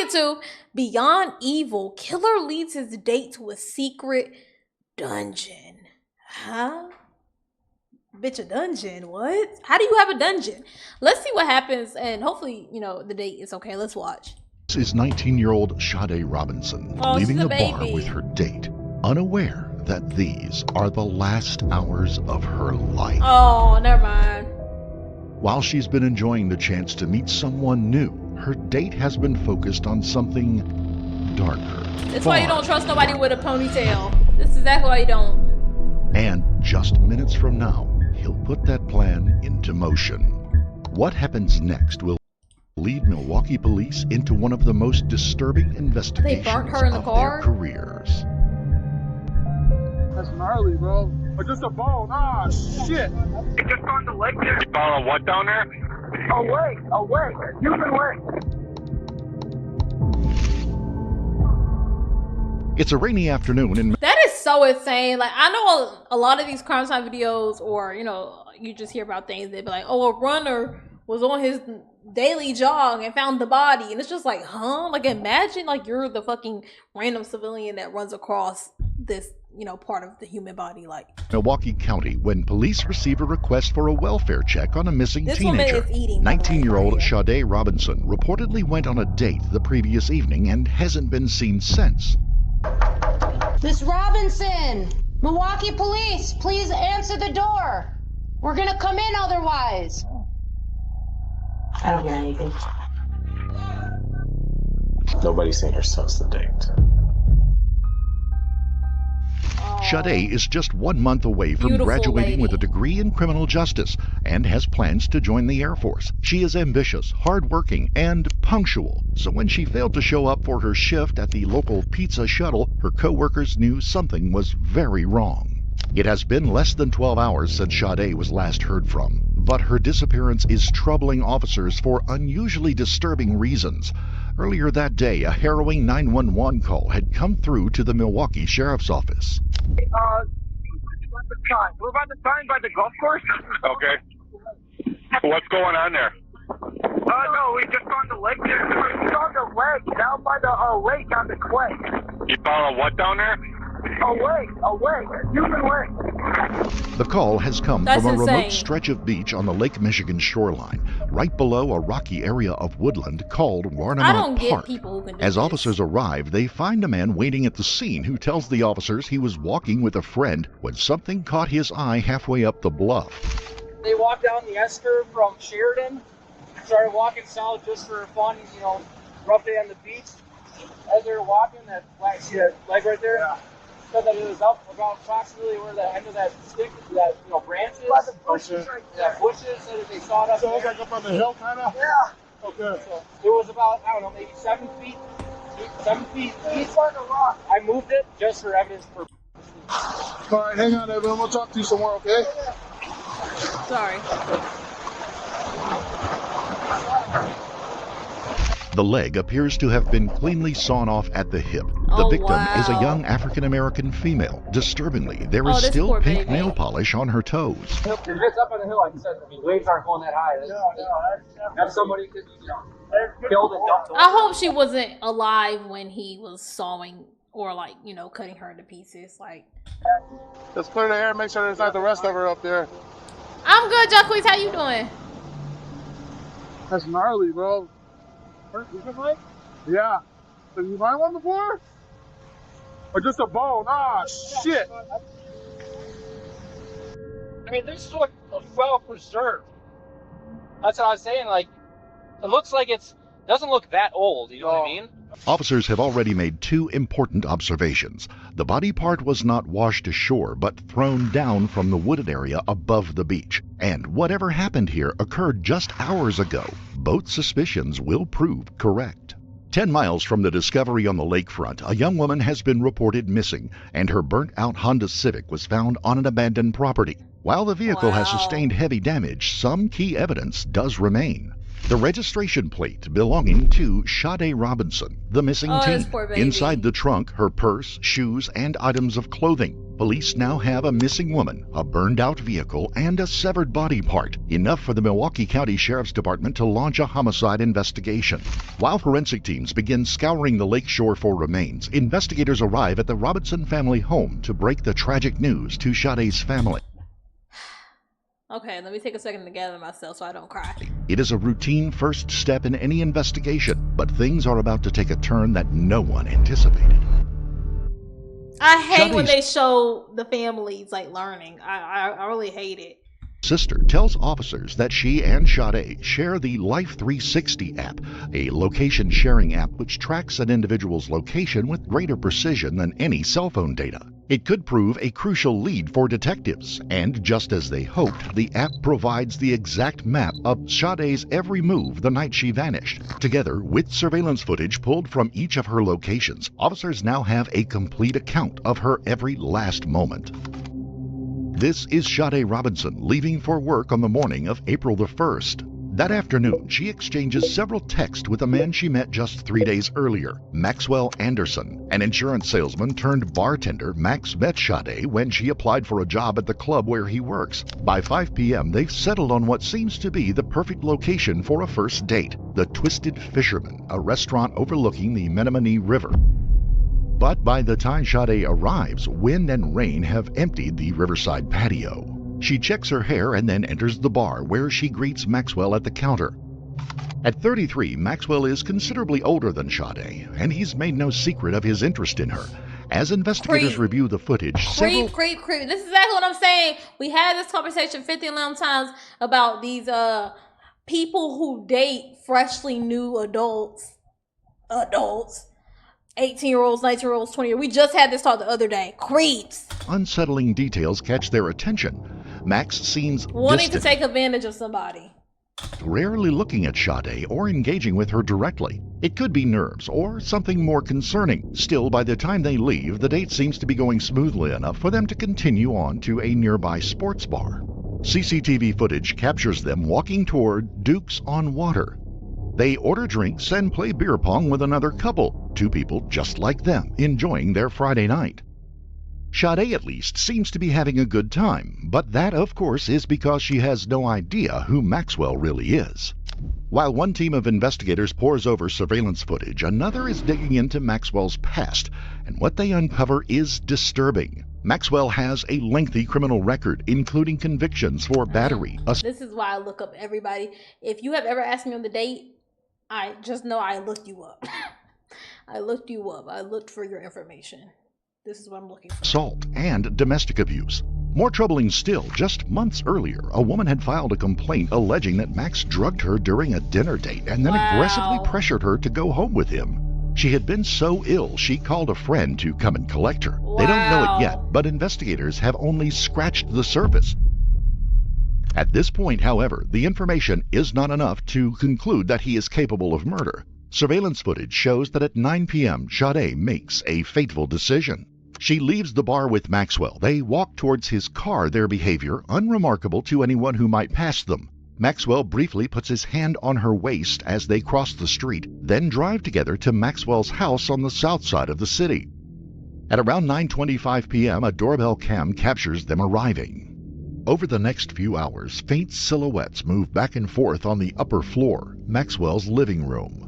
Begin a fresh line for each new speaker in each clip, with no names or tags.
get to. Beyond evil, killer leads his date to a secret dungeon. Huh? Bitch, a dungeon? What? How do you have a dungeon? Let's see what happens, and hopefully, the date is okay. Let's watch.
This is 19-year-old Sade Robinson leaving a bar with her date, unaware that these are the last hours of her life.
Oh, never mind.
While she's been enjoying the chance to meet someone new, her date has been focused on something darker.
That's why you don't trust nobody with a ponytail. This is exactly why you don't.
And just minutes from now, he'll put that plan into motion. What happens next will lead Milwaukee police into one of the most disturbing investigations of their careers.
That's gnarly, bro. Or just a bone. Ah, shit.
It just on the lake there. You found a what down there? A lake. Human lake.
It's a rainy afternoon in...
That is so insane. Like, I know a lot of these crime time videos, or, you just hear about things. They'd be like, oh, a runner was on his daily jog and found the body. And it's just like, huh? Like, imagine, like, you're the fucking random civilian that runs across this, part of the human body. Like,
Milwaukee County, when police receive a request for a welfare check on a missing teenager. 19-year-old Sade Robinson reportedly went on a date the previous evening and hasn't been seen since.
Miss Robinson! Milwaukee police, please answer the door. We're gonna come in otherwise. I don't hear anything.
Nobody's seen her since the date.
Sade is just 1 month away from graduating with a degree in criminal justice and has plans to join the Air Force. She is ambitious, hardworking, and punctual. So when she failed to show up for her shift at the local pizza shuttle, her co-workers knew something was very wrong. It has been less than 12 hours since Sade was last heard from, but her disappearance is troubling officers for unusually disturbing reasons. Earlier that day, a harrowing 911 call had come through to the Milwaukee Sheriff's Office.
We're about to sign by the golf course. Okay. What's going on there? No, we just on the lake there. It's on the lake, down by the lake on the clay. You found a what down there? A human lake.
The call has come from a remote stretch of beach on the Lake Michigan shoreline, right below a rocky area of woodland called Warnemont Park. As officers arrive, they find a man waiting at the scene who tells the officers he was walking with a friend when something caught his eye halfway up the bluff.
They walked down the S-curve from Sheridan, started walking south just for fun, rough day on the beach. As they were walking, see that leg right there? Yeah. Said that it was up about approximately where the end of that stick, that branches. By the bushes right there. Yeah, bushes, so that they saw it up there.
So like up on the hill, kind of?
Yeah.
Okay.
So it was about, maybe 7 feet each. On the rock. I moved it just for evidence purposes.
All right, hang on, Evan. We'll talk to you some more, okay?
Sorry.
The leg appears to have been cleanly sawn off at the hip. The victim is a young African-American female. Disturbingly, there is still pink nail polish on her toes.
If it's up on the hill, like I said, waves aren't going that high. If somebody could, killed and dumped.
I hope she wasn't alive when he was sawing or cutting her into pieces.
Let's clear the air, make sure there's not the rest of her up there.
I'm good, Jacquees. How you doing?
That's gnarly, bro. Yeah. Have you found one before? Or just a bone? Ah, shit.
This is well preserved. That's what I was saying. It looks like doesn't look that old. You know what I mean?
Officers have already made 2 important observations. The body part was not washed ashore, but thrown down from the wooded area above the beach. And whatever happened here occurred just hours ago. Both suspicions will prove correct. 10 miles from the discovery on the lakefront, a young woman has been reported missing, and her burnt-out Honda Civic was found on an abandoned property. While the vehicle has sustained heavy damage, some key evidence does remain. The registration plate belonging to Sade Robinson, the missing teen. Inside the trunk, her purse, shoes, and items of clothing. Police now have a missing woman, a burned-out vehicle, and a severed body part, enough for the Milwaukee County Sheriff's Department to launch a homicide investigation. While forensic teams begin scouring the lakeshore for remains, investigators arrive at the Robinson family home to break the tragic news to Sade's family.
Okay, let me take a second to gather myself so I don't cry.
It is a routine first step in any investigation, but things are about to take a turn that no one anticipated.
I hate when
Sade's
they show the families like learning. I really hate it.
sister tells officers that she and Sade share the Life 360 app, a location sharing app which tracks an individual's location with greater precision than any cell phone data. It could prove a crucial lead for detectives, and just as they hoped, the app provides the exact map of Sade's every move the night she vanished. Together with surveillance footage pulled from each of her locations, officers now have a complete account of her every last moment. This is Sade Robinson leaving for work on the morning of April the 1st. That afternoon, she exchanges several texts with a man she met just 3 days earlier, Maxwell Anderson, an insurance salesman turned bartender. Max met Sade when she applied for a job at the club where he works. By 5 p.m., they've settled on what seems to be the perfect location for a first date, the Twisted Fisherman, a restaurant overlooking the Menominee River. But by the time Sade arrives, wind and rain have emptied the riverside patio. She checks her hair and then enters the bar, where she greets Maxwell at the counter. At 33, Maxwell is considerably older than Sade, and he's made no secret of his interest in her. As investigators review the footage,
Creep. This is exactly what I'm saying. We had this conversation 50 times about these people who date freshly new adults. 18-year-olds, 19-year-olds, 20-year-olds. We just had this talk the other day. Creeps.
Unsettling details catch their attention. Max seems
wanting
distant,
to take advantage of somebody,
rarely looking at Sade or engaging with her directly. It could be nerves or something more concerning. Still, by the time they leave, the date seems to be going smoothly enough for them to continue on to a nearby sports bar. CCTV footage captures them walking toward Duke's on Water. They order drinks and play beer pong with another couple, two people just like them, enjoying their Friday night. Sade, at least, seems to be having a good time, but that, of course, is because she has no idea who Maxwell really is. While one team of investigators pores over surveillance footage, another is digging into Maxwell's past, and what they uncover is disturbing. Maxwell has a lengthy criminal record, including convictions for battery.
This is why I look up everybody. If you have ever asked me on the date, I just know I looked you up. I looked you up. I looked for your information. This is what I'm looking for.
Assault and domestic abuse. More troubling still, just months earlier, a woman had filed a complaint alleging that Max drugged her during a dinner date and then aggressively pressured her to go home with him. She had been so ill, she called a friend to come and collect her. They don't know it yet, but investigators have only scratched the surface. At this point, however, the information is not enough to conclude that he is capable of murder. Surveillance footage shows that at 9 p.m., Sade makes a fateful decision. She leaves the bar with Maxwell. They walk towards his car, their behavior unremarkable to anyone who might pass them. Maxwell briefly puts his hand on her waist as they cross the street, then drive together to Maxwell's house on the south side of the city. At around 9:25 p.m., a doorbell cam captures them arriving. Over the next few hours, faint silhouettes move back and forth on the upper floor, Maxwell's living room.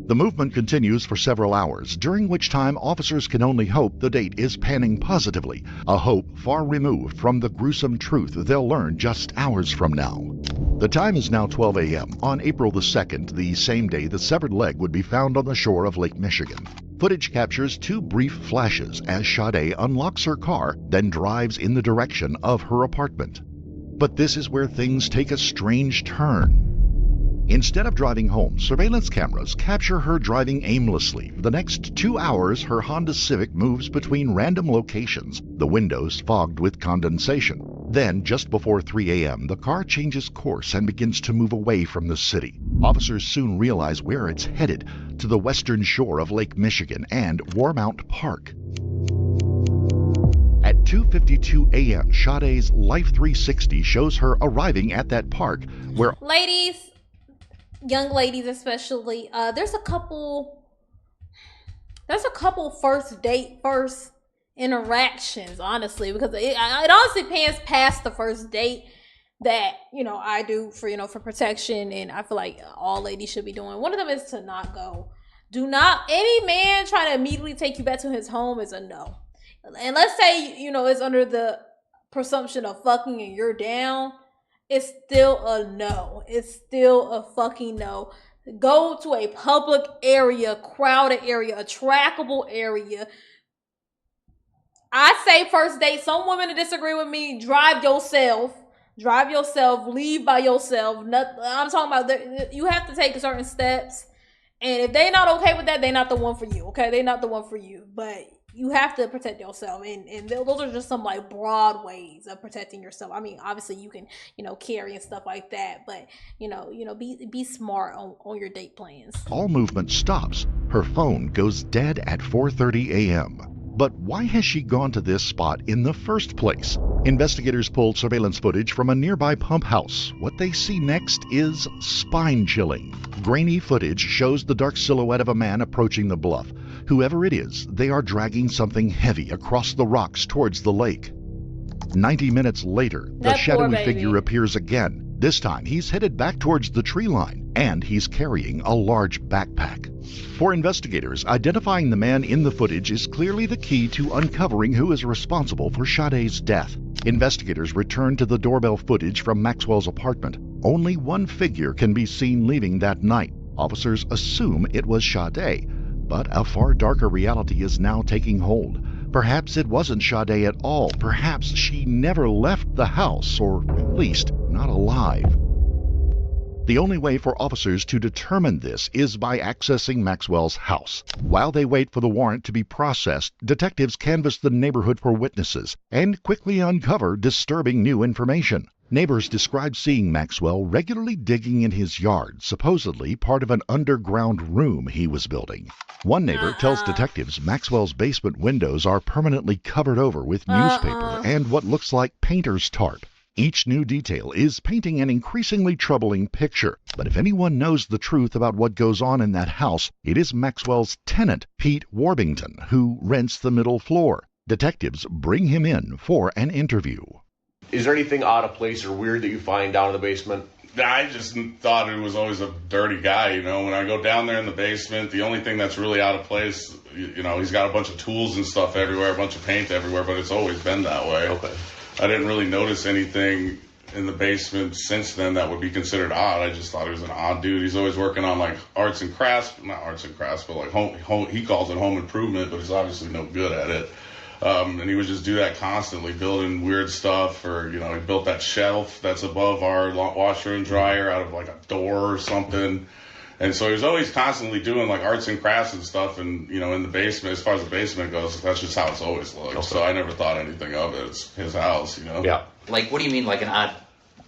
The movement continues for several hours, during which time officers can only hope the date is panning positively, a hope far removed from the gruesome truth they'll learn just hours from now. The time is now 12 a.m. on April the 2nd, the same day the severed leg would be found on the shore of Lake Michigan. Footage captures two brief flashes as Sade unlocks her car, then drives in the direction of her apartment. But this is where things take a strange turn. Instead of driving home, surveillance cameras capture her driving aimlessly. For the next 2 hours, her Honda Civic moves between random locations, the windows fogged with condensation. Then, just before 3 a.m., the car changes course and begins to move away from the city. Officers soon realize where it's headed, to the western shore of Lake Michigan and Warmount Park. At 2:52 a.m., Sade's Life 360 shows her arriving at that park where...
Ladies, young ladies especially, there's a couple first interactions, honestly, because it honestly pans past the first date that, you know, I do for, you know, for protection, and I feel like all ladies should be doing. One of them is to not go. Do not, any man trying to immediately take you back to his home is a no. And let's say, you know, it's under the presumption of fucking and you're down, it's still a no. It's still a fucking no. Go to a public area, crowded area, a trackable area. I say first date, some women that disagree with me, drive yourself, leave by yourself. I'm talking about, you have to take certain steps. And if they not okay with that, they not the one for you, okay? They not the one for you. But you have to protect yourself. And those are just some, like, broad ways of protecting yourself. I mean, obviously you can, you know, carry and stuff like that. But, you know, be smart on your date plans.
All movement stops. Her phone goes dead at 4:30 a.m. But why has she gone to this spot in the first place? Investigators pulled surveillance footage from a nearby pump house. What they see next is spine-chilling. Grainy footage shows the dark silhouette of a man approaching the bluff. Whoever it is, they are dragging something heavy across the rocks towards the lake. 90 minutes later, the shadowy figure appears again. This time, he's headed back towards the tree line, and he's carrying a large backpack. For investigators, identifying the man in the footage is clearly the key to uncovering who is responsible for Sade's death. Investigators return to the doorbell footage from Maxwell's apartment. Only one figure can be seen leaving that night. Officers assume it was Sade, but a far darker reality is now taking hold. Perhaps it wasn't Sade at all. Perhaps she never left the house, or at least not alive. The only way for officers to determine this is by accessing Maxwell's house. While they wait for the warrant to be processed, detectives canvass the neighborhood for witnesses and quickly uncover disturbing new information. Neighbors describe seeing Maxwell regularly digging in his yard, supposedly part of an underground room he was building. One neighbor tells detectives Maxwell's basement windows are permanently covered over with newspaper and what looks like painter's tarp. Each new detail is painting an increasingly troubling picture, but if anyone knows the truth about what goes on in that house, it is Maxwell's tenant, Pete Warbington, who rents the middle floor. Detectives bring him in for an interview.
Is there anything out of place or weird that you find down in the basement?
I just thought he was always a dirty guy, you know. When I go down there in the basement, the only thing that's really out of place, you know, he's got a bunch of tools and stuff everywhere, a bunch of paint everywhere, but it's always been that way.
Okay.
I didn't really notice anything in the basement since then that would be considered odd. I just thought he was an odd dude. He's always working on, like, arts and crafts, not arts and crafts, but like home he calls it home improvement, but he's obviously no good at it. And he would just do that constantly, building weird stuff, or, you know, he built that shelf that's above our washer and dryer out of like a door or something. And so he was always constantly doing like arts and crafts and stuff, and, you know, in the basement, as far as the basement goes, that's just how it's always looked. Okay. So I never thought anything of it. It's his house, you know?
Yeah.
Like, what do you mean, like an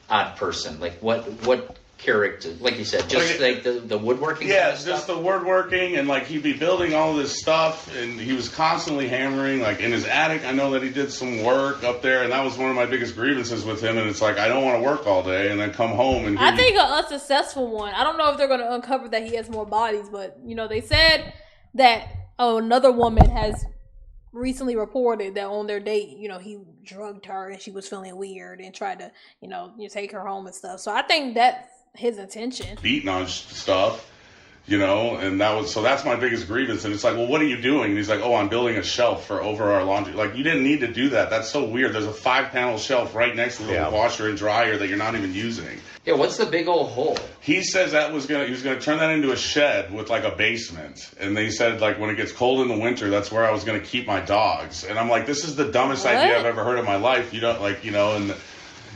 odd person? Like, what character? Like you said, just like the woodworking?
Yeah,
kind of
just
stuff?
the woodworking, and like he'd be building all this stuff, and he was constantly hammering. Like in his attic, I know that he did some work up there, and that was one of my biggest grievances with him. And it's like, I don't want to work all day and then come home and.
I think an unsuccessful one. I don't know if they're going to uncover that he has more bodies, but, you know, they said that another woman has recently reported that on their date, you know, he drugged her and she was feeling weird and tried to, you know, take her home and stuff. So I think that's his intention.
Beating on stuff, you know, and that's my biggest grievance. And it's like, well, what are you doing? And he's like, oh, I'm building a shelf for over our laundry. Like, you didn't need to do that. That's so weird. There's a 5-panel shelf right next to the washer and dryer that you're not even using.
Yeah, what's the big old hole?
He says he was gonna turn that into a shed with like a basement. And they said, like, when it gets cold in the winter, that's where I was gonna keep my dogs. And I'm like, this is the dumbest idea I've ever heard in my life. You don't, like, you know, and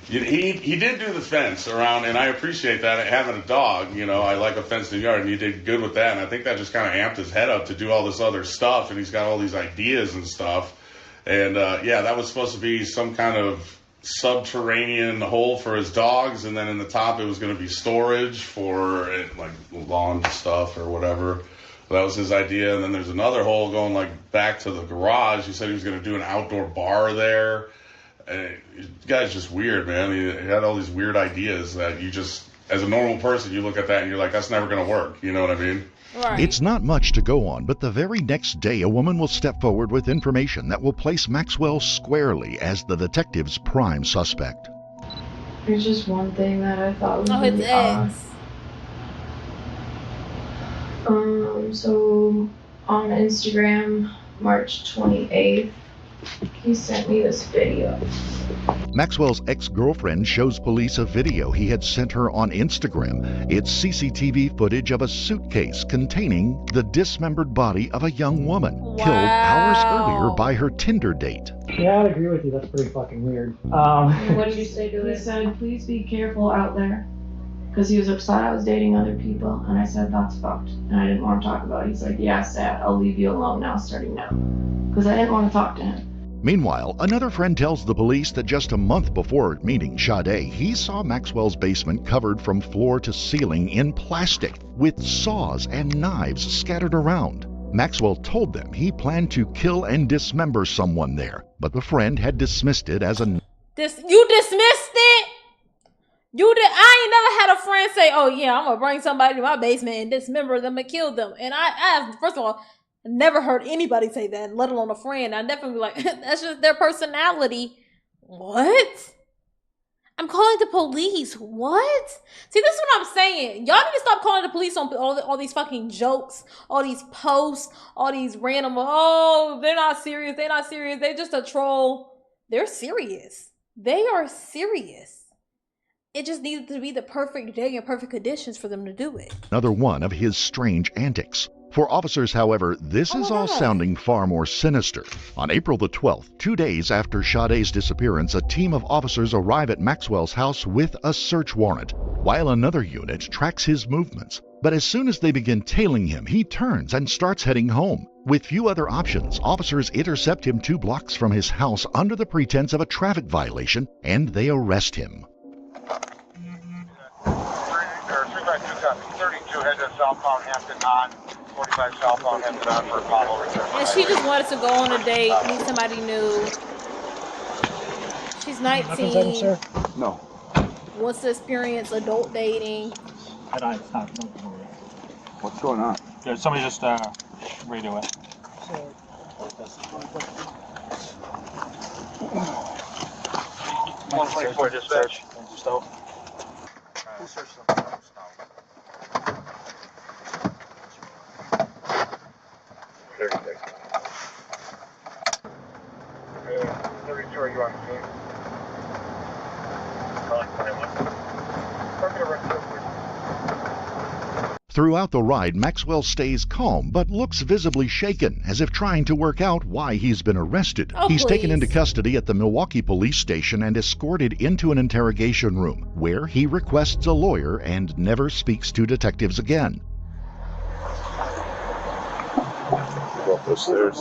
he did do the fence around, and I appreciate that. Having a dog, you know, I like a fenced in yard, and he did good with that. And I think that just kind of amped his head up to do all this other stuff, and he's got all these ideas and stuff. And yeah, that was supposed to be some kind of subterranean hole for his dogs, and then in the top it was going to be storage for like lawn stuff or whatever. That was his idea. And then there's another hole going like back to the garage. He said he was going to do an outdoor bar there. And the guy's just weird, man. He had all these weird ideas that you just, as a normal person, you look at that and you're like, that's never going to work. You know what I mean?
Right.
It's not much to go on, but the very next day a woman will step forward with information that will place Maxwell squarely as the detective's prime suspect.
There's just one thing that I thought was
his
really
ex.
So on Instagram, March 28th, he sent me this video.
Maxwell's ex-girlfriend shows police a video he had sent her on Instagram. It's CCTV footage of a suitcase containing the dismembered body of a young woman killed hours earlier by her Tinder date.
Yeah, I'd agree with you. That's pretty fucking weird.
What did you say to it? He said, please be careful out there. Because he was upset I was dating other people. And I said, that's fucked. And I didn't want to talk about it. He's like, yeah, sad. I'll leave you alone now, starting now. Because I didn't want to talk to him.
Meanwhile, another friend tells the police that just a month before meeting Sade, he saw Maxwell's basement covered from floor to ceiling in plastic, with saws and knives scattered around. Maxwell told them he planned to kill and dismember someone there, but the friend had dismissed it as a...
You dismissed it? I ain't never had a friend say, oh yeah, I'm gonna bring somebody to my basement and dismember them and kill them. And I first of all, never heard anybody say that, let alone a friend. I definitely be like, that's just their personality. What? I'm calling the police. What? See, this is what I'm saying. Y'all need to stop calling the police on all these fucking jokes, all these posts, all these random, oh, they're not serious. They're not serious. They're just a troll. They're serious. They are serious. It just needed to be the perfect day and perfect conditions for them to do it.
Another one of his strange antics. For officers, however, this is all sounding far more sinister. On April the 12th, 2 days after Sade's disappearance, a team of officers arrive at Maxwell's house with a search warrant, while another unit tracks his movements. But as soon as they begin tailing him, he turns and starts heading home. With few other options, officers intercept him 2 blocks from his house under the pretense of a traffic violation, and they arrest him.
32 head to southbound Hampton on, 45 southbound Hampton on for a pothole return.
And she just wanted to go on a date, meet somebody new. She's 19.
Nothing, sir?
No.
Wants to experience adult dating.
What's going on?
Yeah, somebody just radio it. 124 dispatch. Stow.
Who searched them? Okay, 32, are you on the scene?
Throughout the ride, Maxwell stays calm, but looks visibly shaken, as if trying to work out why he's been arrested. He's taken into custody at the Milwaukee police station and escorted into an interrogation room, where he requests a lawyer and never speaks to detectives again.
Go up those stairs.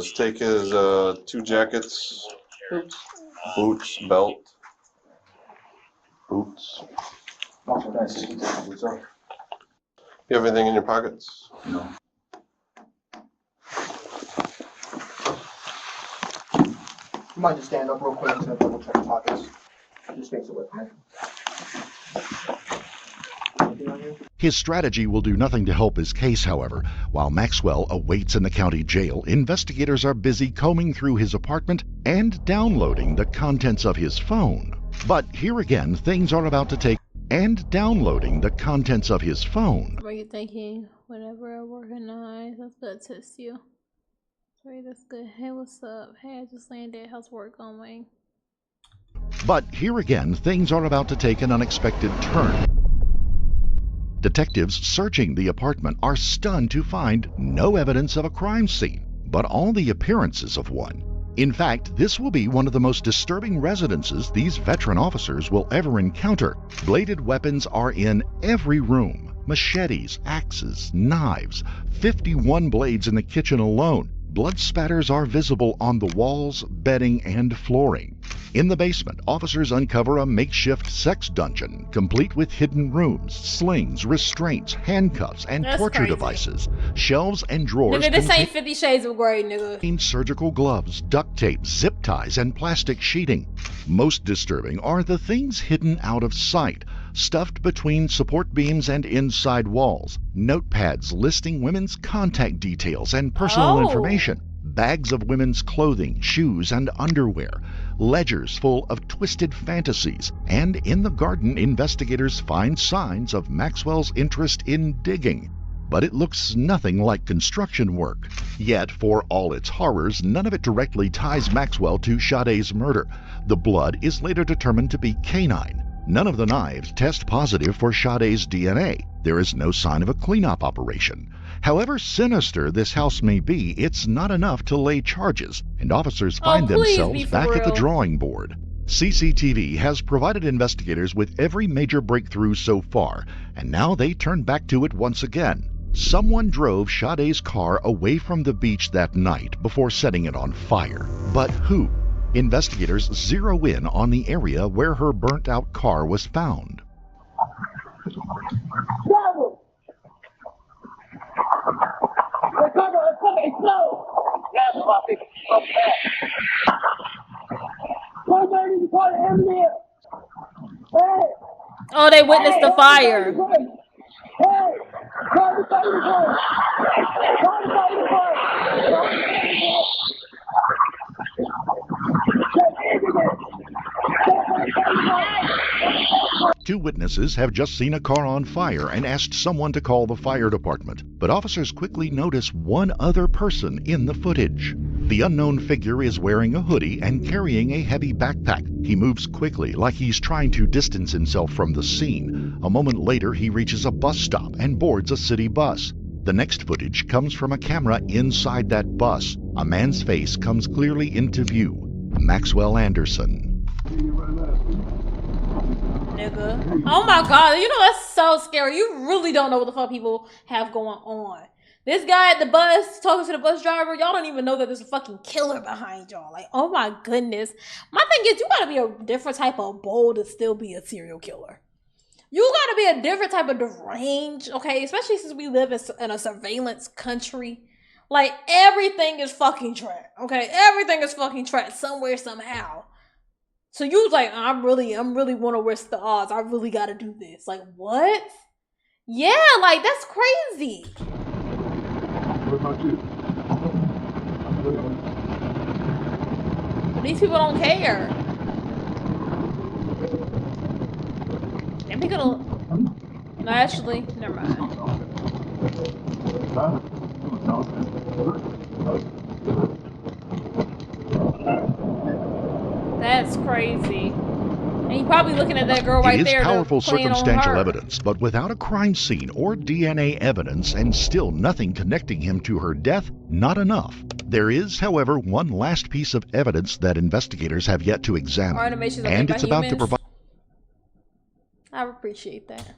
Just take his 2 jackets, boots, belt, boots. You have anything in your pockets?
No.
You might just stand up real quick and double check the pockets. Just makes it work, man.
His strategy will do nothing to help his case, however. While Maxwell awaits in the county jail, investigators are busy combing through his apartment and downloading the contents of his phone. But here again, things are about to take... and downloading the contents of his phone.
What are you thinking? Whenever I organize, that's good to test you. Sorry, that's good. Hey, what's up? Hey, I just landed. How's work going?
But here again, things are about to take an unexpected turn. Detectives searching the apartment are stunned to find no evidence of a crime scene, but all the appearances of one. In fact, this will be one of the most disturbing residences these veteran officers will ever encounter. Bladed weapons are in every room. Machetes, axes, knives, 51 blades in the kitchen alone. blood spatters are visible on the walls, bedding, and flooring. In the basement, officers uncover a makeshift sex dungeon, complete with hidden rooms, slings, restraints, handcuffs, and
That's
torture
crazy.
devices. Shelves and drawers
Nigga, this ain't
contain
50 Shades of Grey, nigga.
surgical gloves, duct tape, zip ties, and plastic sheeting. Most disturbing are the things hidden out of sight, stuffed between support beams and inside walls. Notepads listing women's contact details and personal information. Bags of women's clothing, shoes, and underwear. Ledgers full of twisted fantasies. And in the garden, investigators find signs of Maxwell's interest in digging. But it looks nothing like construction work. Yet, for all its horrors, none of it directly ties Maxwell to Sade's murder. The blood is later determined to be canine. None of the knives test positive for Sade's DNA. There is no sign of a cleanup operation. However sinister this house may be, it's not enough to lay charges, and officers find themselves back at the drawing board. CCTV has provided investigators with every major breakthrough so far, and now they turn back to it once again. Someone drove Sade's car away from the beach that night before setting it on fire. But who? Investigators zero in on the area where her burnt-out car was found.
Oh, they witnessed the fire.
Two witnesses have just seen a car on fire and asked someone to call the fire department, but officers quickly notice one other person in the footage. The unknown figure is wearing a hoodie and carrying a heavy backpack. He moves quickly, like he's trying to distance himself from the scene. A moment later, he reaches a bus stop and boards a city bus. The next footage comes from a camera inside that bus. A man's face comes clearly into view. Maxwell Anderson.
Nigga. Oh my god, you know that's so scary. You really don't know what the fuck people have going on. This guy at the bus talking to the bus driver, y'all don't even know that there's a fucking killer behind y'all. Like, oh my goodness. My thing is, you gotta be a different type of bold to still be a serial killer. You gotta be a different type of deranged, okay? Especially since we live in a surveillance country. Like, everything is fucking tracked, okay? Everything is fucking tracked somewhere, somehow. So you was like, I'm really want to risk the odds. I really got to do this. Like, what? Yeah, like, that's crazy.
What about you?
But these people don't care. Am I gonna... No, actually, never mind. That's crazy. And you're probably looking at that girl right there.
It is powerful circumstantial evidence, but without a crime scene or DNA evidence and still nothing connecting him to her death, not enough. There is, however, one last piece of evidence that investigators have yet to examine, and it's about to provide
I appreciate that.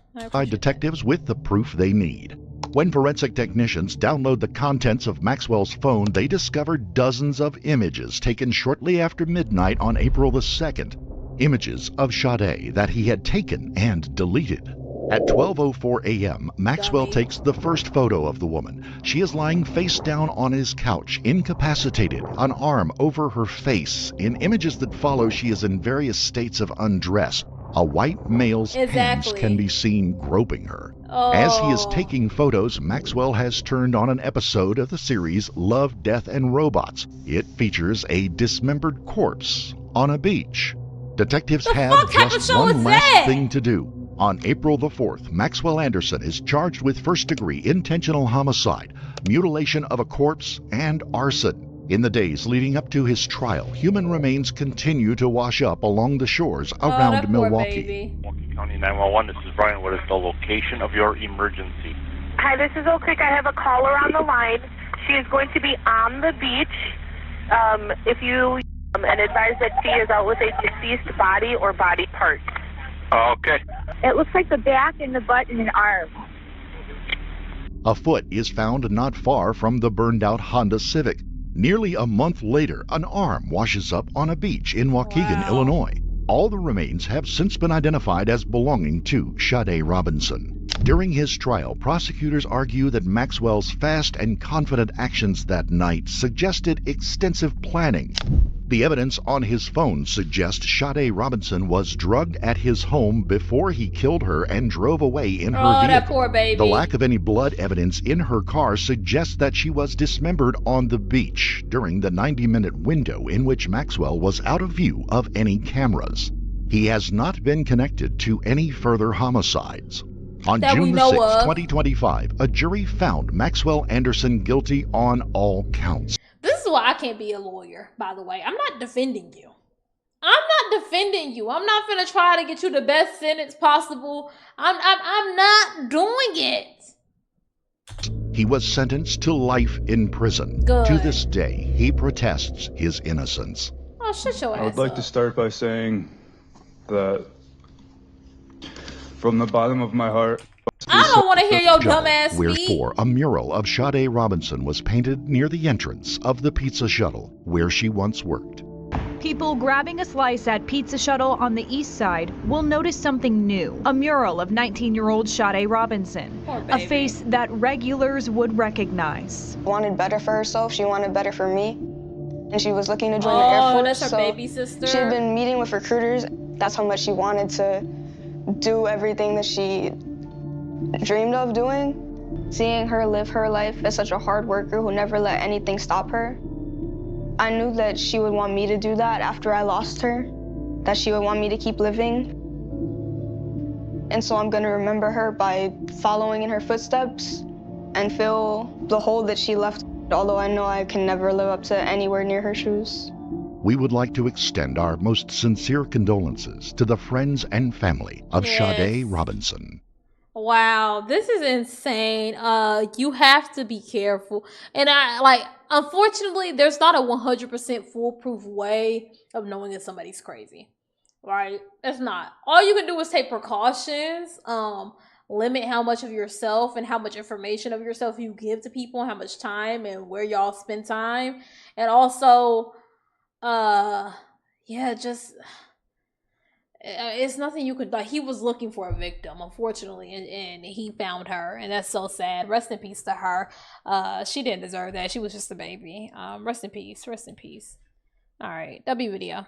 detectives with the proof they need. When forensic technicians download the contents of Maxwell's phone, they discover dozens of images taken shortly after midnight on April the 2nd. Images of Sade that he had taken and deleted. At 12:04 a.m., Maxwell takes the first photo of the woman. She is lying face down on his couch, incapacitated, an arm over her face. In images that follow, she is in various states of undress. A white male's hands can be seen groping her. As he is taking photos, Maxwell has turned on an episode of the series Love, Death, and Robots. It features a dismembered corpse on a beach. Detectives have just one last thing to do. On April the 4th, Maxwell Anderson is charged with first-degree intentional homicide, mutilation of a corpse, and arson. In the days leading up to his trial, human remains continue to wash up along the shores around Milwaukee.
Milwaukee County 911, this is Brian. What is the location of your emergency?
Hi, this is Oak Creek. I have a caller on the line. She is going to be on the beach. If you and advise that she is out with a deceased body or body parts.
Okay.
It looks like the back and the butt and an arm.
A foot is found not far from the burned-out Honda Civic. Nearly a month later, an arm washes up on a beach in Waukegan, Illinois. All the remains have since been identified as belonging to Sade Robinson. During his trial, prosecutors argue that Maxwell's fast and confident actions that night suggested extensive planning. The evidence on his phone suggests Sade Robinson was drugged at his home before he killed her and drove away in her vehicle.
That poor baby.
The lack of any blood evidence in her car suggests that she was dismembered on the beach during the 90-minute window in which Maxwell was out of view of any cameras. He has not been connected to any further homicides. On June 6, 2025, a jury found Maxwell Anderson guilty on all counts.
This is why I can't be a lawyer, by the way. I'm not defending you. I'm not gonna try to get you the best sentence possible. I'm not doing it.
He was sentenced to life in prison.
Good.
To this day, he protests his innocence.
Oh, shut your ass
I would like to start by saying that from the bottom of my heart,
I don't want to hear your dumbass speak.
Wherefore, a mural of Sade Robinson was painted near the entrance of the Pizza Shuttle, where she once worked.
People grabbing a slice at Pizza Shuttle on the east side will notice something new. A mural of 19-year-old Sade Robinson. A face that regulars would recognize.
Wanted better for herself, she wanted better for me. And she was looking to join the Air Force.
That's her baby sister.
She had been meeting with recruiters. That's how much she wanted to do everything that she dreamed of doing. Seeing her live her life as such a hard worker who never let anything stop her. I knew that she would want me to do that after I lost her, that she would want me to keep living. And so I'm gonna remember her by following in her footsteps and fill the hole that she left, although I know I can never live up to anywhere near her shoes.
We would like to extend our most sincere condolences to the friends and family of Sade Robinson.
Wow, this is insane. You have to be careful. And unfortunately, there's not a 100% foolproof way of knowing if somebody's crazy. Right? It's not. All you can do is take precautions, limit how much of yourself and how much information of yourself you give to people, how much time and where y'all spend time. And also, it's nothing you could. He was looking for a victim, unfortunately, and he found her, and that's so sad. Rest in peace to her. She didn't deserve that. She was just a baby. Rest in peace. Rest in peace. All right, that'll be video.